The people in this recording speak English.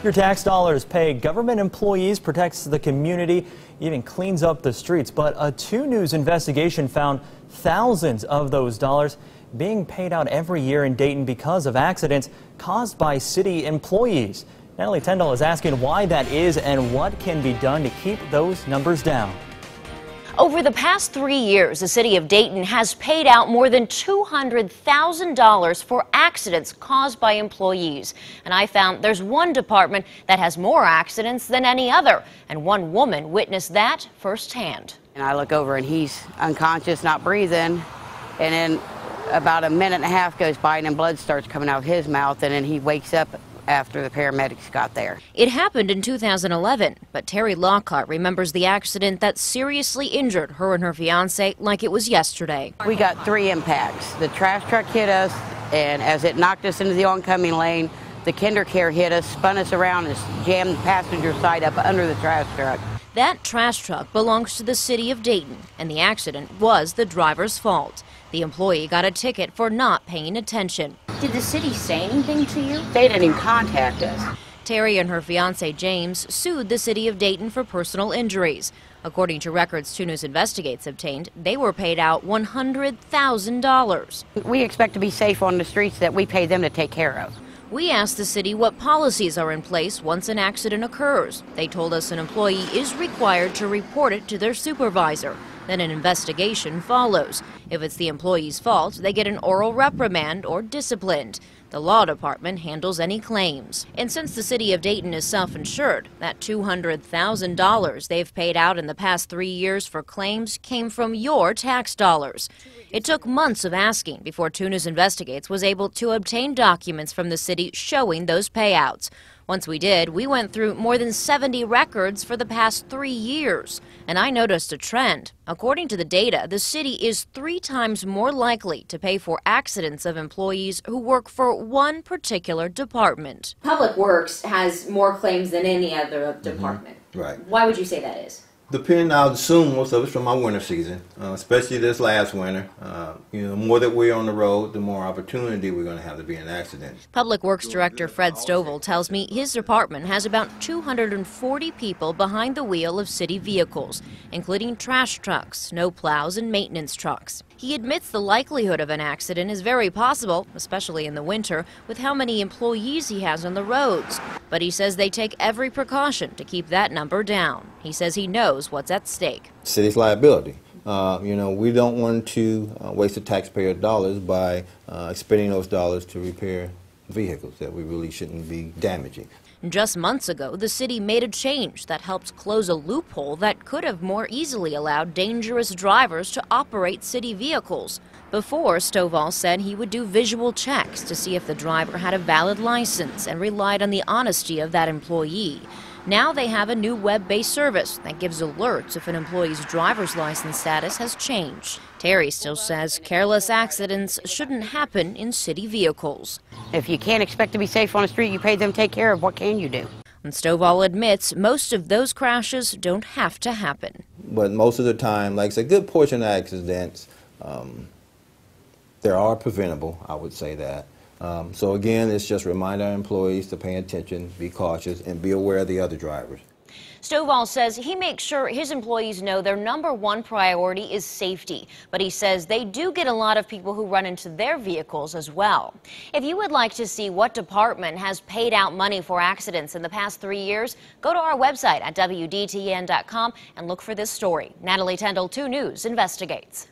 Your tax dollars pay government employees, protects the community, even cleans up the streets. But a 2 News investigation found thousands of those dollars being paid out every year in Dayton because of accidents caused by city employees. Natalie Tendall is asking why that is and what can be done to keep those numbers down. Over the past 3 years, the City of Dayton has paid out more than $200,000 for accidents caused by employees. And I found there's one department that has more accidents than any other. And one woman witnessed that firsthand. And I look over and he's unconscious, not breathing. And then about a minute and a half goes by and then blood starts coming out of his mouth. And then he wakes up after the paramedics got there. It happened in 2011, but Terry Lockhart remembers the accident that seriously injured her and her fiance like it was yesterday. We got 3 impacts. The trash truck hit us, and as it knocked us into the oncoming lane, the kinder care hit us, spun us around, and jammed the passenger side up under the trash truck. That trash truck belongs to the City of Dayton, and the accident was the driver's fault. The employee got a ticket for not paying attention. Did the city say anything to you? They didn't even contact us. Terry and her fiance James sued the City of Dayton for personal injuries. According to records 2 News Investigates obtained, they were paid out $100,000. We expect to be safe on the streets that we pay them to take care of. We asked the city what policies are in place once an accident occurs. They told us an employee is required to report it to their supervisor. Then an investigation follows. If it's the employee's fault, they get an oral reprimand or disciplined. The law department handles any claims. And since the City of Dayton is self-insured, that $200,000 they've paid out in the past 3 years for claims came from your tax dollars. It took months of asking before 2 News Investigates was able to obtain documents from the city showing those payouts. Once we did, we went through more than 70 records for the past 3 years. And I noticed a trend. According to the data, the city is 3 times more likely to pay for accidents of employees who work for one particular department. Public Works has more claims than any other department. Right. Why would you say that is? Depending, I would assume most of it's from our winter season, especially this last winter. The more that we're on the road, the more opportunity we're going to have to be in accidents. Public Works Director Fred Stovall tells me his department has about 240 people behind the wheel of city vehicles, including trash trucks, snow plows, and maintenance trucks. He admits the likelihood of an accident is very possible, especially in the winter, with how many employees he has on the roads. But he says they take every precaution to keep that number down. He says he knows what's at stake. City's liability. We don't want to waste the taxpayer dollars by spending those dollars to repair vehicles that we really shouldn't be damaging. Just months ago, the city made a change that helps close a loophole that could have more easily allowed dangerous drivers to operate city vehicles. Before, Stovall said he would do visual checks to see if the driver had a valid license and relied on the honesty of that employee. Now they have a new web-based service that gives alerts if an employee's driver's license status has changed. Terry still says careless accidents shouldn't happen in city vehicles. If you can't expect to be safe on the street, you pay them to take care of. What can you do? And Stovall admits most of those crashes don't have to happen. But most of the time, like I said, a good portion of accidents, there are preventable, I would say that. So again, it's just remind our employees to pay attention, be cautious, and be aware of the other drivers. Stovall says he makes sure his employees know their #1 priority is safety, but he says they do get a lot of people who run into their vehicles as well. If you would like to see what department has paid out money for accidents in the past 3 years, go to our website at WDTN.com and look for this story. Natalie Tendall, 2 News Investigates.